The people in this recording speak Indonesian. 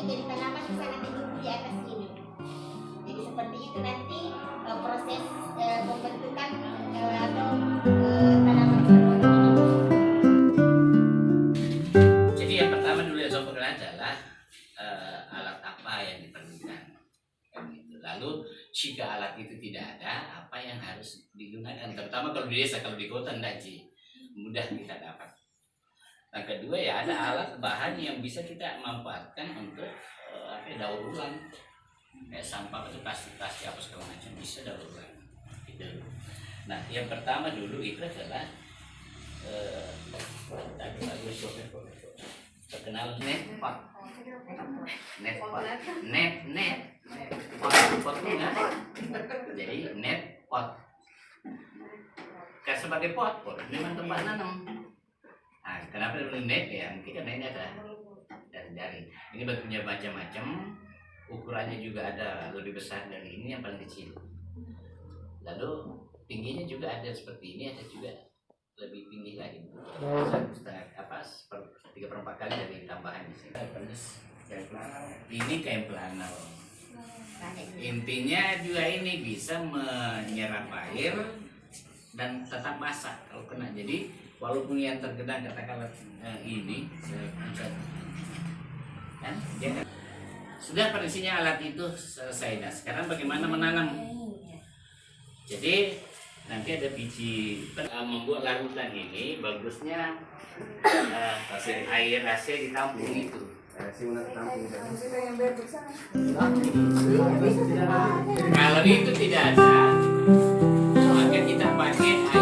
jadi tanaman bisa nanti tumbuh di atas ini. Jadi seperti itu nanti proses pembentukan atau tanaman berpotong ini. Jadi yang pertama dulu yang saya perkenalkan adalah alat apa yang diperlukan. Lalu jika alat itu tidak ada, apa yang harus digunakan? Terutama kalau di desa, kalau di kota tidak mudah kita dapat. Yang kedua ya ada alat bahan yang bisa kita manfaatkan untuk daur ulang. Kayak sampah itu plastik apa segala macam bisa daur ulang. Gitu. Nah yang pertama dulu itu adalah terkenal net pot. Jadi net pot. Kayak sebagai pot memang tempat nanam. Nah, kenapa dulu net ya? Mungkin karena ini ada dari. Ini bentuknya macam-macam, ukurannya juga ada lebih besar dari ini, yang paling kecil. Lalu tingginya juga ada seperti ini, ada juga lebih tinggi lagi. Tiga per 4 kali dari tambahan di sini. Ini kain planal. Intinya juga ini bisa menyerap air dan tetap basah kalau kena. Jadi walaupun yang tergenang katakanlah ini kan, sudah fungsinya alat itu selesai. Nah sekarang bagaimana menanam? Jadi nanti ada biji membuat larutan ini bagusnya air hasil ditampung itu. Kalau itu tidak ada, maka kita pakai